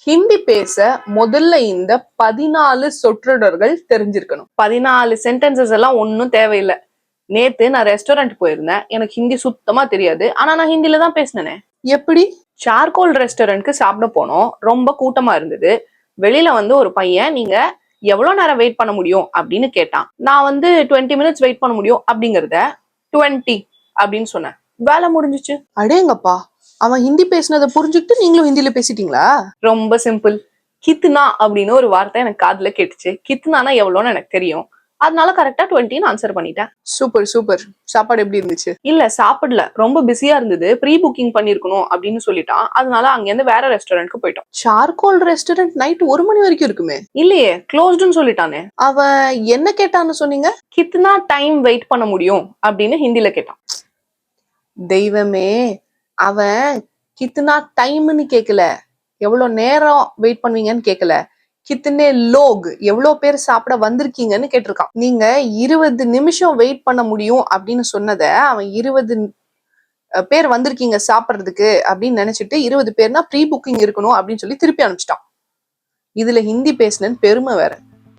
ஹிந்தி பேச முதல்ல இந்த 14 சொற்றொடர்கள் தெரிஞ்சிருக்கணும். 14 சென்டென்சஸ் எல்லாம் ஒன்னும் தேவையில்லை. நேத்து நான் ரெஸ்டாரண்ட் போயிருந்தேன். எனக்கு ஹிந்தி சுத்தமா தெரியாது. ஆனா நான் ஹிந்தில தான் பேசினேன். எப்படி? சார்கோல் ரெஸ்டாரண்ட்க்கு சாப்பிட போனோம். ரொம்ப கூட்டமா இருந்தது. வெளியில ஒரு பையன், நீங்க எவ்வளவு நேரம் வெயிட் பண்ண முடியும் அப்படின்னு கேட்டான். நான் 20 மினிட்ஸ் வெயிட் பண்ண முடியும் அப்படிங்கறத 20 அப்படின்னு சொன்னேன். வேலை முடிஞ்சிச்சு. அடேங்கப்பா, அவன் ஹிந்தி பேசினதை புரிஞ்சுக்கிட்டு நீங்களும் ஹிந்தில பேசிட்டீங்களா? ரொம்ப சிம்பிள். கித்னா அப்படின்னு ஒரு வார்த்தை எனக்கு காதுல கேட்டுச்சு. கித்னானா எவ்வளோன்னு எனக்கு தெரியும். அதனால கரெக்டா 20 ஆன்சர் பண்ணிட்டேன். Super super. சாப்பாடு எப்படி இருந்துச்சு? இல்ல, சாப்பிடல. ரொம்ப பிஸியா இருந்தது. ப்ரீ புக்கிங் பண்ணிருக்கணும் அப்படின்னு சொல்லிட்டான். அதனால அங்க இருந்து வேற ரெஸ்டாரண்ட்க்கு போயிட்டோம். சார்கோல் ரெஸ்டாரண்ட் நைட் 1 மணி வரைக்கும் இருக்குமே. இல்லையே, க்ளோஸ்டுன்னு சொல்லிட்டானே. அவன் என்ன கேட்டான்னு சொன்னீங்க? கித்னா டைம் வெயிட் பண்ண முடியும் அப்படின்னு ஹிந்தில கேட்டான். தெய்வமே, அவன் கித்னா டைம்னு கேட்கல, எவ்வளவு நேரம் வெயிட் பண்ணுவீங்கன்னு கேட்கல, கித்தனே லோக், எவ்வளவு பேர் சாப்பிட வந்திருக்கீங்கன்னு கேட்டிருக்கான். நீங்க 20 நிமிஷம் வெயிட் பண்ண முடியும் அப்படின்னு சொன்னத அவன் 20 பேர் வந்திருக்கீங்க சாப்பிட்றதுக்கு அப்படின்னு நினைச்சிட்டு 20 பேர்னா ப்ரீ புக்கிங் இருக்கணும் அப்படின்னு சொல்லி திருப்பி அனுப்பிச்சிட்டான். இதுல ஹிந்தி பேசலன்னு பெருமை வேற.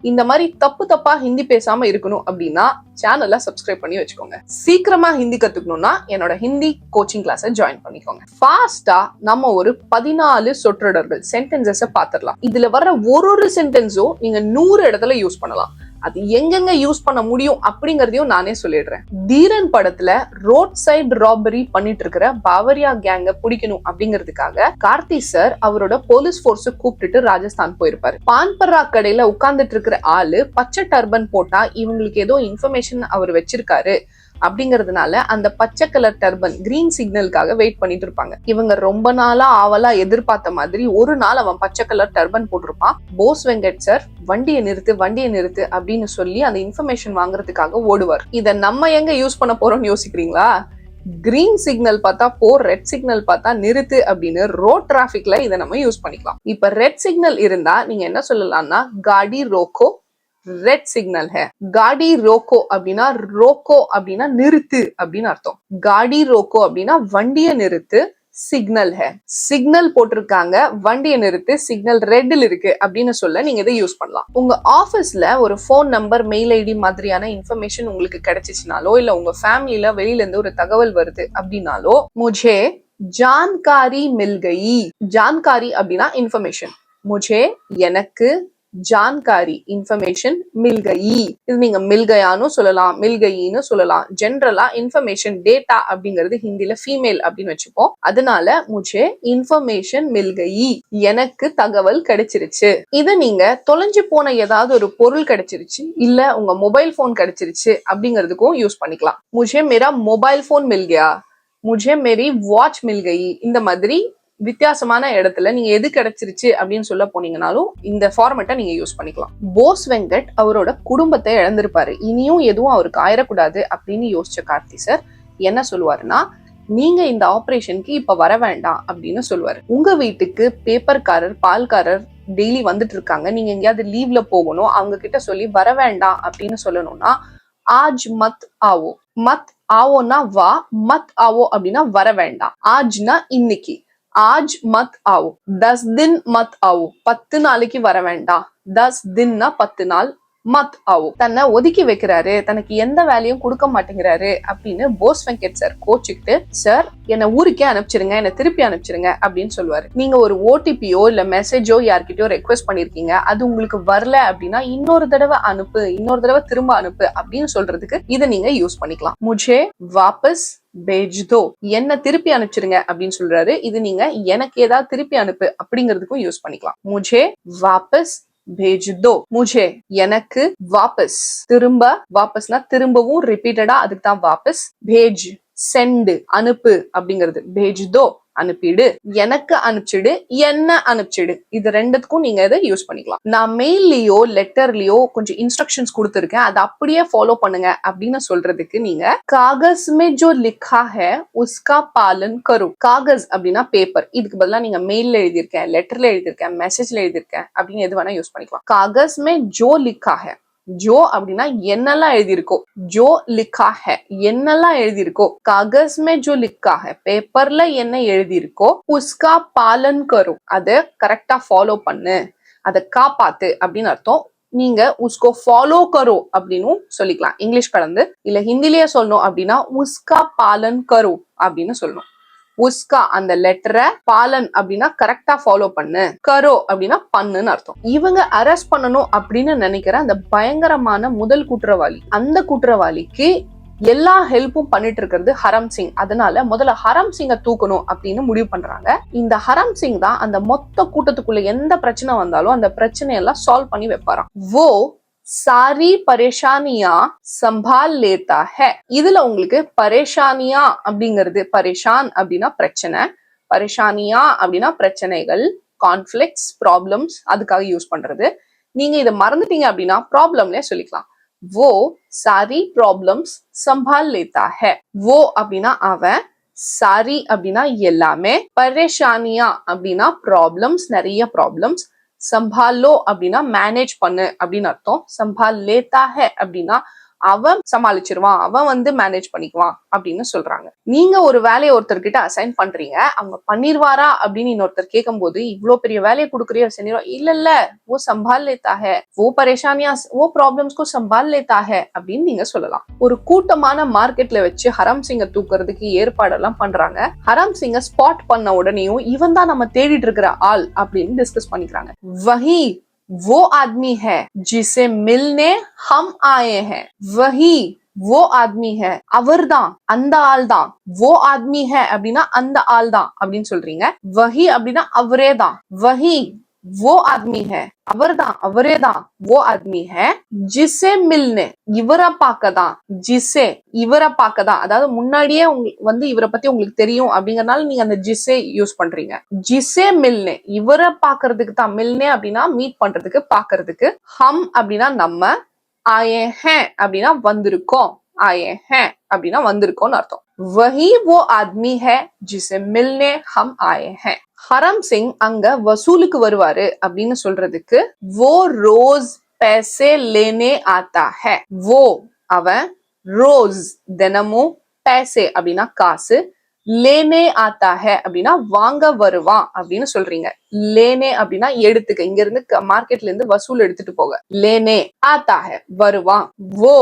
இந்த மாதிரி தப்பு தப்பா ஹிந்தி பேசாம இருக்கணும் அப்படின்னா சேனலை சப்ஸ்கிரைப் பண்ணி வச்சுக்கோங்க. சீக்கிரமா ஹிந்தி கத்துக்கணும்னா என்னோட ஹிந்தி கோச்சிங் கிளாஸை ஜாயின் பண்ணிக்கோங்க. ஃபாஸ்டா நம்ம ஒரு 14 சொற்றொடர்கள் சென்டென்சஸ் பாத்துடலாம். இதுல வர்ற ஒரு சென்டென்ஸும் நீங்க 100 இடத்துல யூஸ் பண்ணலாம். அது எங்கெங்க யூஸ் பண்ண முடியும் அப்படிங்கறதையும் நானே சொல்லிடுறேன். தீரன் படத்துல ரோட் சைடு ராபரி பண்ணிட்டு இருக்கிற பாவரியா கேங்க பிடிக்கணும் அப்படிங்கிறதுக்காக கார்த்தி சார் அவரோட போலீஸ் போர்ஸ் கூப்பிட்டுட்டு ராஜஸ்தான் போயிருப்பாரு. பான்பரா கடையில உட்கார்ந்துட்டு இருக்கிற ஆளு பச்சை டர்பன் போட்டா இவங்களுக்கு ஏதோ இன்ஃபர்மேஷன் அவர் வச்சிருக்காரு அப்படிங்கறதுனால அந்த பச்சை கலர் டர்பன் கிரீன் சிக்னலுக்காக வெயிட் பண்ணிட்டு இருப்பாங்க. இவங்க ரொம்ப நாளா ஆவலா எதிர்பார்த்த மாதிரி ஒரு நாள் அவன் பச்சை கலர் டர்பன் போட்டிருப்பான். போஸ் வெங்கட் சார் வண்டியை நிறுத்து அப்படின்னு சொல்லி அந்த இன்ஃபர்மேஷன் வாங்குறதுக்காக ஓடுவார். இதை நம்ம எங்க யூஸ் பண்ண போறோம்னு யோசிக்கிறீங்களா? கிரீன் சிக்னல் பார்த்தா போ, ரெட் சிக்னல் பார்த்தா நிறுத்து அப்படின்னு ரோட் டிராபிக்ல இதை நம்ம யூஸ் பண்ணிக்கலாம். இப்ப ரெட் சிக்னல் இருந்தா நீங்க என்ன சொல்லலாம்னா, காடி ரோக்கோ, ரெட் சிக்னல் ஹே. காடி ரோக்கோ அப்படின்னா, ரோக்கோ அப்படின்னா நிறுத்து அப்படின்னு அர்த்தம். காடி ரோக்கோ அப்படின்னா வண்டியை நிறுத்து, சிக்னல் ஹே. சிக்னல் போட்டிருக்காங்க, வண்டியை நிறுத்து, சிக்னல் ரெட்ல இருக்கு அப்படின்னு சொல்ல நீங்க இதை யூஸ் பண்ணலாம். உங்க ஆபீஸ்ல ஒரு போன் நம்பர், மெயில் ஐடி மாதிரியான இன்ஃபர்மேஷன் உங்களுக்கு கிடைச்சிச்சுனாலோ, இல்ல உங்க ஃபேமிலில வெளியில இருந்து ஒரு தகவல் வருது அப்படின்னாலோ, முझे जानकारी मिल गई. जानकारी அப்படின்னா இன்ஃபர்மேஷன். முझे எனக்கு ஜான்காரி இன்ஃபர்மேஷன் மில் கயி. இது நீங்க மில் கயான்னு சொல்லலாம், மில் கயின்னு சொல்லலாம். ஜென்ரலா இன்ஃபர்மேஷன் டேட்டா அப்படிங்கிறது ஹிந்தில ஃபீமேல் அப்படின்னு வச்சுப்போம். அதனால முझे இன்ஃபர்மேஷன் மில் கயி, எனக்கு தகவல் கிடைச்சிருச்சு. இதை நீங்க தொலைஞ்சு போன ஏதாவது ஒரு பொருள் கிடைச்சிருச்சு, இல்ல உங்க மொபைல் போன் கிடைச்சிருச்சு அப்படிங்கிறதுக்கும் யூஸ் பண்ணிக்கலாம். முझे मेरा मोबाइल फोन मिल गया, मुझे मेरी वॉच मिल गई. இந்த மாதிரி வித்தியாசமான இடத்துல நீங்க எது கிடைச்சிருச்சு அப்படின்னு சொல்ல போனீங்கன்னாலும் இந்த ஃபார்மேட்டை நீங்க யூஸ் பண்ணிக்கலாம். போஸ் வெங்கட் அவரோட குடும்பத்தை இழந்திருப்பாரு. இனியும் எதுவும் அவருக்கு ஆயிடக்கூடாது அப்படின்னு யோசிச்ச கார்த்தி சார் என்ன சொல்லுவாருன்னா, நீங்க இந்த ஆபரேஷனுக்கு இப்ப வர வேண்டாம் அப்படின்னு சொல்லுவாரு. உங்க வீட்டுக்கு பேப்பர்காரர், பால்காரர் டெய்லி வந்துட்டு இருக்காங்க, நீங்க எங்கேயாவது லீவ்ல போகணும், அவங்க கிட்ட சொல்லி வர வேண்டாம் அப்படின்னு சொல்லணும்னா, ஆஜ் மத் ஆவோ. மத் ஆவோன்னா வா, மத் ஆவோ அப்படின்னா வர வேண்டாம். ஆஜ்னா இன்னைக்கு, आज मत आओ. 10 दिन मत आओ, 10 நாளைக்கு வர வேண்டாம். 10 தின்னா 10 நாள். மத் ஆவோ, தன்னை ஒதுக்கி வைக்கிறாரு, தனக்கு எந்த வேலையும் கொடுக்க மாட்டேங்கிறாரு அப்படின்னு போஸ் வெங்கட் சார் கோச்சுக்கிட்டு, சார் என்னை ஊருக்கே அனுப்பிச்சிருங்க, என்னை திருப்பி அனுப்பிச்சிருங்க அப்படின்னு சொல்லுவாரு. நீங்க ஒரு ஓடிபியோ இல்ல மெசேஜோ யார்கிட்டயோ ரெக்வெஸ்ட் பண்ணிருக்கீங்க, அது உங்களுக்கு வரல அப்படின்னா இன்னொரு தடவை அனுப்பு, இன்னொரு தடவை திரும்ப அனுப்பு அப்படின்னு சொல்றதுக்கு இதை நீங்க யூஸ் பண்ணிக்கலாம். முझे वापस भेज दो, என்ன திருப்பி அனுப்பிச்சிருங்க அப்படின்னு சொல்றாரு. இது நீங்க எனக்கு ஏதாவது திருப்பி அனுப்பு அப்படிங்கிறதுக்கும் யூஸ் பண்ணிக்கலாம். मुझे वापस भेज दो. मुझे எனக்கு, வாபஸ் திரும்ப, வாபஸ்னா திரும்பவும், ரிப்பீட்டடா அதுக்கு தான் வாபஸ். பேஜ் சென்ட் அனுப்பு அப்படிங்கிறது. பேஜ் தோ அனுப்பிடு, எனக்கு அனுப்பிச்சிடு, என்ன அனுப்பிச்சிடு. இது ரெண்டுத்துக்கும் நீங்க இதை யூஸ் பண்ணிக்கலாம். நான் மெயில்லயோ லெட்டர்லயோ கொஞ்சம் இன்ஸ்ட்ரக்ஷன்ஸ் கொடுத்துருக்கேன், அதை அப்படியே ஃபாலோ பண்ணுங்க அப்படின்னு சொல்றதுக்கு நீங்க காகஸ் மே ஜோ லிக்கா ஹை உஸ்கா பாலன் கரோ. காகஸ் அப்படின்னா பேப்பர். இதுக்கு பதிலா நீங்க மெயில்ல எழுதியிருக்கேன், லெட்டர்ல எழுதியிருக்கேன், மெசேஜ்ல எழுதியிருக்கேன் அப்படின்னு எது வேணா யூஸ் பண்ணிக்கலாம். காகஸ் மே ஜோ லிக்கா ஹை, ஜோ அப்படின்னா என்னெல்லாம் எழுதியிருக்கோ, ஜோ லிக்கா ஹே என்னெல்லாம் எழுதியிருக்கோ, காகஸ் மே ஜோ லிக்கா ஹே பேப்பர்ல என்ன எழுதியிருக்கோ, உஸ்கா பாலன் கரோ அதை கரெக்டா ஃபாலோ பண்ணு, அதை காப்பாத்து அப்படின்னு அர்த்தம். நீங்க உஸ்கோ ஃபாலோ கரோ அப்படின்னு சொல்லிக்கலாம் இங்கிலீஷ் கலந்து. இல்ல ஹிந்திலேயே சொல்லணும் அப்படின்னா உஸ்கா பாலன் கரோ அப்படின்னு சொல்லணும். உஸ்கா அந்த லெட்டரை, பாலன் அப்படின்னா கரெக்டா ஃபாலோ பண்ணு, கரோ அப்படின்னா பண்ணுன்னு அர்த்தம். இவங்க அரெஸ்ட் பண்ணணும் அப்படின்னு நினைக்கிற அந்த பயங்கரமான முதல் குற்றவாளி, அந்த குற்றவாளிக்கு எல்லா ஹெல்ப்பும் பண்ணிட்டு இருக்கிறது ஹரம் சிங். அதனால முதல்ல ஹரம் சிங்கை தூக்கணும் அப்படின்னு முடிவு பண்றாங்க. இந்த ஹரம் சிங் தான் அந்த மொத்த கூட்டத்துக்குள்ள எந்த பிரச்சனை வந்தாலும் அந்த பிரச்சனையெல்லாம் சால்வ் பண்ணி வைப்பாராம். வோ சாரி பரேஷானியா சம்பால் லேத்தா ஹே. இதுல உங்களுக்கு பரேஷானியா அப்படிங்கிறது, பரேஷான் அப்படின்னா பிரச்சனை, பரேஷானியா அப்படின்னா பிரச்சனைகள், கான்ஃபிளிக்ட்ஸ், ப்ராப்ளம்ஸ், அதுக்காக யூஸ் பண்றது. நீங்க இதை மறந்துட்டீங்க அப்படின்னா ப்ராப்ளம்ல சொல்லிக்கலாம். वो सारी प्रॉब्लम्स संभाल लेता है. वो அப்படின்னா அவன், சாரி அப்படின்னா எல்லாமே, பரேஷானியா அப்படின்னா ப்ராப்ளம்ஸ், நிறைய ப்ராப்ளம்ஸ், சம்பாலோ அப்படின்னா மேனேஜ் பண்ணு அப்படின்னு அர்த்தம். சம்பால் லேத்தா ஹே அப்படின்னா அவன் சமாளிச்சிருவான், அவன் மேனேஜ் பண்ணிக்குவான் அப்படின்னு சொல்றாங்க. நீங்க ஒரு வேலையை ஒருத்தர்கிட்ட அசைன் பண்றீங்க, அவங்க பண்ணிருவாரா அப்படின்னு இன்னொருத்தர் கேட்கும் போது, இவ்வளவு பெரிய வேலையை கொடுக்குறியா செஞ்சிருவா, இல்ல वो संभाल लेता है, वो परेशानियां वो प्रॉब्लम्स को संभाल लेता है அப்படின்னு நீங்க சொல்லலாம். ஒரு கூட்டமான மார்க்கெட்ல வச்சு ஹரம் சிங்கை தூக்குறதுக்கு ஏற்பாடெல்லாம் பண்றாங்க. ஹரம் சிங்கை ஸ்பாட் பண்ண உடனேயும் இவன் தான் நம்ம தேடிட்டு இருக்கிற ஆள் அப்படின்னு டிஸ்கஸ் பண்ணிக்கிறாங்க. वही वो आदमी है जिसे मिलने हम आए हैं. वही वो आदमी है, அவர்தான், அந்த ஆள் தான். वो आदमी है அப்படின்னா அந்த ஆள் தான் அப்படின்னு சொல்றீங்க. वही அப்படின்னா அவரே தான். वही वो आदमी है அவர்தான், அவரேதான். वो आदमी है जिसे मिलने இவரை பார்க்கதான், ஜிசே இவரை பார்க்கதான், அதாவது முன்னாடியே இவரை பத்தி உங்களுக்கு தெரியும் அப்படிங்கறதுனால நீங்க அந்த ஜிசே யூஸ் பண்றீங்க. ஜிசே மில்னே இவரை பார்க்கறதுக்கு தான், மில்னே அப்படின்னா மீட் பண்றதுக்கு, பார்க்கறதுக்கு, ஹம் அப்படின்னா நம்ம, ஆயே ஹே அப்படின்னா வந்திருக்கோம், ஆயே ஹே அப்படின்னா வந்திருக்கோம்னு அர்த்தம். वही वो आदमी है जिसे मिलने हम आए हैं. ஹரம் சிங் அங்க வசூலுக்கு வருவாரு அப்படின்னு சொல்றதுக்கு वो रोज पैसे लेने आता है. वो அவன், ரோஸ் தினமும், पैसे அப்படின்னா காசு, लेने आता है அப்படின்னா வாங்க வருவான் அப்படின்னு சொல்றீங்க. लेने அப்படின்னா எடுத்துக்க, இங்க இருந்து மார்க்கெட்ல இருந்து வசூல் எடுத்துட்டு போக. लेने आता है வருவான். वो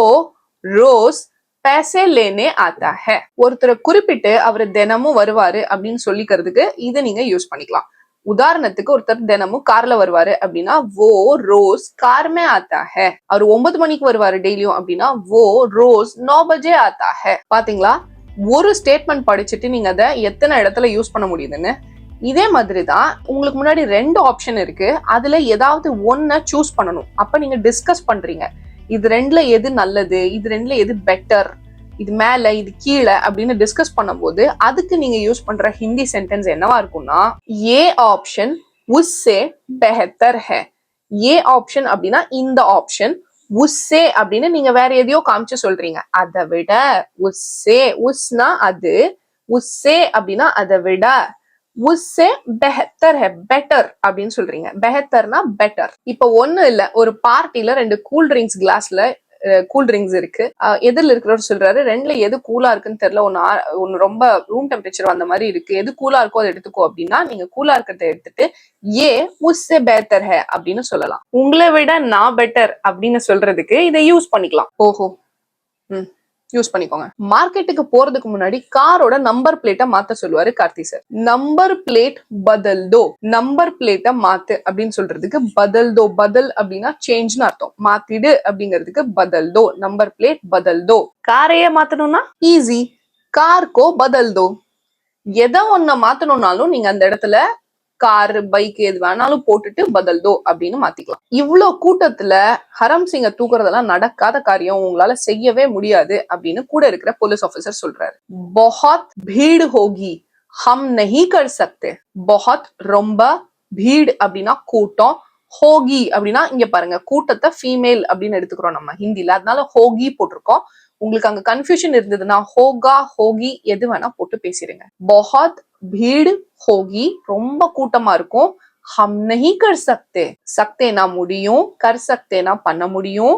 रोज पैसे लेने आता है. ஒருத்தரை குறிப்பிட்டு அவர் தினமும் வருவாரு அப்படின்னு சொல்லிக்கிறதுக்கு இதை நீங்க யூஸ் பண்ணிக்கலாம். உதாரணத்துக்கு ஒருத்தர் தினமும் கார்ல வருவாரு அப்படின்னா वो रोज कार में आता है. அவர் 9 மணிக்கு வருவாரு டெய்லியும் அப்படின்னா वो रोज 9 बजे आता है. பாத்தீங்களா, ஒரு ஸ்டேட்மெண்ட் படிச்சுட்டு நீங்க அதை எத்தனை இடத்துல யூஸ் பண்ண முடியுதுன்னு. இதே மாதிரிதான் உங்களுக்கு முன்னாடி 2 ஆப்ஷன் இருக்கு, அதுல ஏதாவது ஒன்ன சூஸ் பண்ணணும். அப்ப நீங்க டிஸ்கஸ் பண்றீங்க, இது 2ல எது நல்லது, இது 2ல எது பெட்டர், இது மேல இது கீழே அப்படின்னு டிஸ்கஸ் பண்ணும்போது அதுக்கு நீங்க யூஸ் பண்ற ஹிந்தி சென்டென்ஸ் என்னவா இருக்கும்னா, A option உஸ்ஸே பெஹத்தர் hey. A option அப்படின்னா இந்த ஆப்ஷன், உஸ்ஸே அப்படின்னு நீங்க வேற எதையோ காமிச்சு சொல்றீங்க, அதை விட. உஸ்ஸே, உஸ்னா அது, உஸ்ஸே அப்படின்னா அதை விட. உஸ்ஸே பெஹத்தர் ஹே பெட்டர் அப்படின்னு சொல்றீங்க. பெஹத்தர்னா பெட்டர். இப்ப ஒண்ணு இல்ல, ஒரு பார்ட்டில 2 கூல் ட்ரிங்க்ஸ் கிளாஸ்ல கூல் ட்ரிங்க்ஸ் இருக்கு. எதிரில் இருக்கிறவர் சொல்றாரு, 2ல எது கூலா இருக்குன்னு தெரியல, ஒன்னு ரொம்ப ரூம் டெம்பரேச்சர் அந்த மாதிரி இருக்கு, எது கூலா இருக்கோ அதை எடுத்துக்கோ அப்படின்னா நீங்க கூலா இருக்கிறத எடுத்துட்டு ஏ உஸ்ஸே பெஹத்தர் ஹே அப்படின்னு சொல்லலாம். உங்களை விட நான் பெட்டர் அப்படின்னு சொல்றதுக்கு இதை யூஸ் பண்ணிக்கலாம். ஓஹோ, யூஸ் பண்ணிக்கோங்க. மார்க்கெட்டுக்கு போறதுக்கு முன்னாடி காரோட நம்பர் பிளேட்டை மாத்த சொல்லுவாரு கார்த்தி சார். நம்பர் பிளேட் பதல் தோ, நம்பர் பிளேட்டை மாத்து அப்படின்னு சொல்றதுக்கு பதல் தோ. பதல் அப்படின்னா சேஞ்ச்னு அர்த்தம், மாத்திடு அப்படிங்கிறதுக்கு பதல் தோ, நம்பர் பிளேட் பதல் தோ. காரையே மாத்தணும்னா ஈஸி, கார்கோ பதல் தோ. எதை ஒன்ன மாத்தணும்னாலும் நீங்க அந்த இடத்துல கார், பைக் எது வேணாலும் போட்டுட்டு பதல் தோ அப்படின்னு மாத்திக்கலாம். இவ்வளவு கூட்டத்துல ஹரம் சிங்கை தூக்குறதெல்லாம் நடக்காத காரியம், உங்களால செய்யவே முடியாது அப்படின்னு கூட இருக்கிற போலீஸ் ஆபீசர் சொல்றாரு. बहुत भीड़ होगी हम नहीं कर सकते. बहुत ரொம்ப, भीड़ அப்படின்னா கூட்டம், ஹோகி அப்படின்னா இங்க பாருங்க கூட்டத்தை ஃபீமேல் அப்படின்னு எடுத்துக்கிறோம் நம்ம ஹிந்தில, அதனால ஹோகி போட்டிருக்கோம். உங்களுக்கு அங்க கன்ஃபியூஷன் இருந்ததுன்னா ஹோகா, ஹோகி எது வேணா போட்டு பேசிடுங்க. बहुत भीड़ होगी ரொம்ப கூட்டமா இருக்கும். हम नहीं कर सकते, सकते ना முடியும், कर सकते ना பண்ண முடியும்,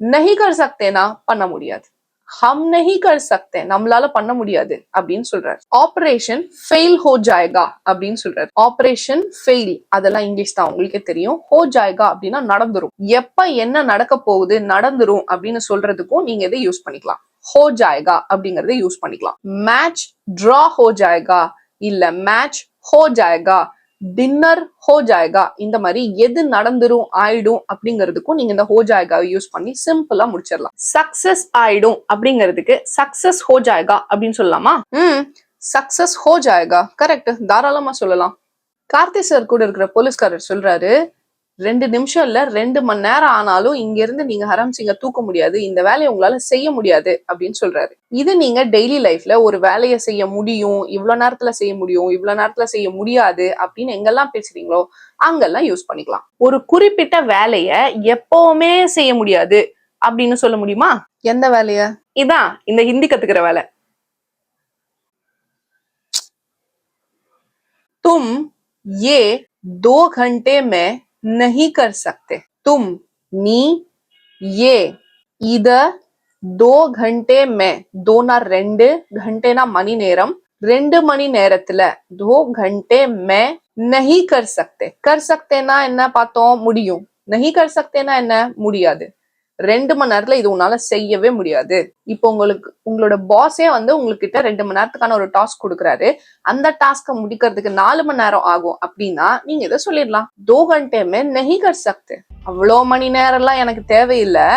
नहीं कर सकते ना பண்ண முடியாது. हम नहीं कर सकते நம்மளால பண்ண முடியாது அப்படின்னு சொல்றாரு. ஆபரேஷன் ஃபெயில் ஹோ ஜாயேகா அப்படின்னு சொல்றாரு. ஆபரேஷன் ஃபெயில் அதெல்லாம் இங்கிலீஷ் தான் உங்களுக்கே தெரியும். ஹோ ஜாயேகா அப்படின்னா நடந்துரும். எப்ப என்ன நடக்க போகுது நடந்துரும் அப்படின்னு சொல்றதுக்கும் நீங்க இதை யூஸ் பண்ணிக்கலாம். ஹோ ஜாயேகா அப்படிங்கறத யூஸ் பண்ணிக்கலாம். மேட்ச் டிரா ஹோ ஜாயேகா இல்ல மேட்ச் ஹோ ஜாயேகா, டின்னர் ஹோ ஜாயேகா, இந்த மாதிரி எது நடந்துரும் ஆயிடும் அப்படிங்கிறதுக்கும் நீங்க இந்த ஹோ ஜாயேகாவை யூஸ் பண்ணி சிம்பிளா முடிச்சிடலாம். சக்சஸ் ஆயிடும் அப்படிங்கிறதுக்கு சக்சஸ் ஹோ ஜாயேகா அப்படின்னு சொல்லலாமா? சக்சஸ் ஹோ ஜாயேகா கரெக்ட், தாராளமா சொல்லலாம். கார்த்தி சார் கூட இருக்கிற போலீஸ்காரர் சொல்றாரு, 2 நிமிஷம் இல்ல 2 மணி நேரம் ஆனாலும் இங்க இருந்து நீங்க ஹரம் சிங்கை தூக்க முடியாது, இந்த வேலையை உங்களால செய்ய முடியாது அப்படின்னு சொல்றாரு. இது நீங்க டெய்லி லைஃப்ல ஒரு வேலையை செய்ய முடியும், இவ்வளவு நேரத்துல செய்ய முடியும், இவ்வளவு நேரத்துல செய்ய முடியாது அப்படின்னு எங்கெல்லாம் பேசுறீங்களோ அங்கெல்லாம் யூஸ் பண்ணிக்கலாம். ஒரு குறிப்பிட்ட வேலைய எப்பவுமே செய்ய முடியாது அப்படின்னு சொல்ல முடியுமா? எந்த வேலைய? இதான் இந்த ஹிந்தி கத்துக்கிற வேலை. தும் ये 2 घंटे में नहीं कर सकते. तुम நீ ये इधर 2 घंटे में, 2 2 घंटेனா மணி நேரம், 2 மணி நேரத்துல 2 घंटे में नहीं कर सकते. कर सकतेனா என்ன பார்த்தோம்? முடியும். नहीं कर सकतेனா என்ன? முடியாது. 2 மணி நேரத்துல இது உன்னால செய்யவே முடியாது. இப்போ உங்களோட பாஸே வந்து உங்ககிட்ட 2 மணி நேரத்துக்கான ஒரு டாஸ்க் கொடுக்குறாரு, அந்த டாஸ்க முடிக்கிறதுக்கு 4 மணி நேரம் ஆகும் அப்படின்னா நீங்க இதை சொல்லிடலாம், 2 घंटे में नहीं कर सकते. அவ்வளோ மணி நேரம் எல்லாம் எனக்கு தேவையில்லை,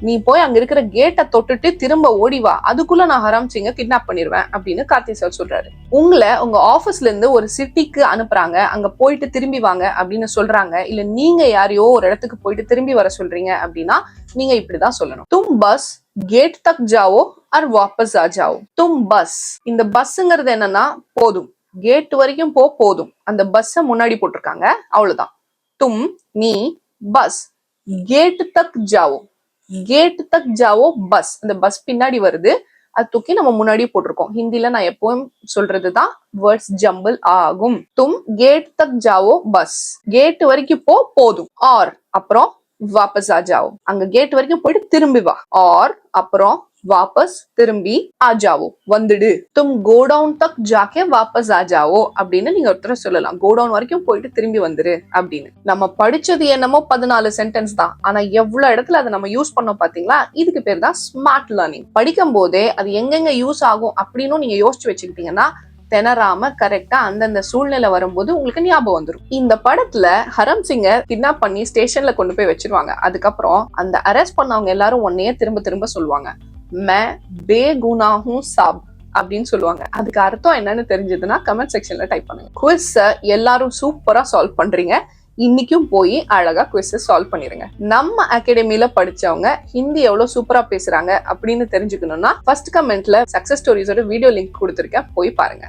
நீ போய் அங்க இருக்கிற கேட்டை தொட்டுட்டு திரும்ப ஓடிவா, அதுக்குள்ள நான் ஹரம் சிங்கை கிட்னாப் பண்ணிடுவேன் அப்படின்னு கார்த்தி சார் சொல்றாரு. உங்களை உங்க ஆபீஸ்ல இருந்து ஒரு சிட்டிக்கு அனுப்புறாங்க, அங்க போயிட்டு திரும்பி வாங்க அப்படின்னு சொல்றாங்க, இல்ல நீங்க யாரையோ ஒரு இடத்துக்கு போயிட்டு திரும்பி வர சொல்றீங்க அப்படின்னா நீங்க இப்படிதான் சொல்லணும், தும் பஸ் கேட் தக் ஜாவோ ஆர் வாபஸ் ஆ ஜாவோ. தும் பஸ், இந்த பஸ்ங்கிறது என்னன்னா போதும், கேட் வரைக்கும் போதும், அந்த பஸ்ஸை முன்னாடி போட்டிருக்காங்க அவ்வளவுதான். தும் நீ பஸ் கேட் தக் ஜாவோ, கேட் தக் ஜாவோ பஸ், அந்த பஸ் பின்னாடி வருது, அது தூக்கி நம்ம முன்னாடி போட்டிருக்கோம். ஹிந்தில நான் எப்பவும் சொல்றதுதான் வேர்ட்ஸ் ஜம்பிள் ஆகும். தும் கேட் தக் ஜாவோ பஸ், கேட் வரைக்கும் போதும். ஆர் அப்புறம் வாபஸ் ஆ ஜாவோ, அங்க கேட் வரைக்கும் போயிட்டு திரும்பி வா. ஆர் அப்புறம் வாபஸ் திரும்பி ஆ ஜாவோ வந்துடு. தும் கோடவுன் தக் ஜாக்கே வாபஸ் ஆ ஜாவோ அப்படின்னு நீங்க ஒருத்தர சொல்லலாம், கோடவுன் வரைக்கும் போயிட்டு திரும்பி வந்துரு அப்படின்னு. நம்ம படிச்சது என்னமோ 14 சென்டென்ஸ் தான், ஆனா எவ்வளவு இடத்துல அதை நம்ம யூஸ் பண்ணோம் பாத்தீங்களா? இதுக்கு பேர் தான் ஸ்மார்ட் லேர்னிங். படிக்கும் போதே அது எங்கெங்க யூஸ் ஆகும் அப்படின்னு நீங்க யோசிச்சு வச்சுக்கிட்டீங்கன்னா திணறாம கரெக்டா அந்தந்த சூழ்நிலை வரும்போது உங்களுக்கு ஞாபகம் வந்துடும். இந்த படத்துல ஹரம் சிங்கை கிட்னாப் பண்ணி ஸ்டேஷன்ல கொண்டு போய் வச்சிருவாங்க. அதுக்கப்புறம் அந்த அரெஸ்ட் பண்ணவங்க எல்லாரும் ஒன்னையே திரும்ப திரும்ப சொல்லுவாங்க, மே பேகுனா ஹூ சாப் அப்படின்னு சொல்லுவாங்க. அதுக்கு அர்த்தம் என்னன்னு தெரிஞ்சதுன்னா கமெண்ட் செக்ஷன்ல டைப் பண்ணுங்க. குவிஸ் எல்லாரும் சூப்பரா சால்வ் பண்றீங்க. இன்னைக்கும் போய் அழகா குவிஸ் சால்வ் பண்ணிருங்க. நம்ம அகாடமில படிச்சவங்க ஹிந்தி எவ்வளவு சூப்பரா பேசுறாங்க அப்படின்னு தெரிஞ்சுக்கணும்னா ஃபர்ஸ்ட் கமெண்ட்ல சக்சஸ் ஸ்டோரிஸோட வீடியோ லிங்க் கொடுத்திருக்கேன், போய் பாருங்க.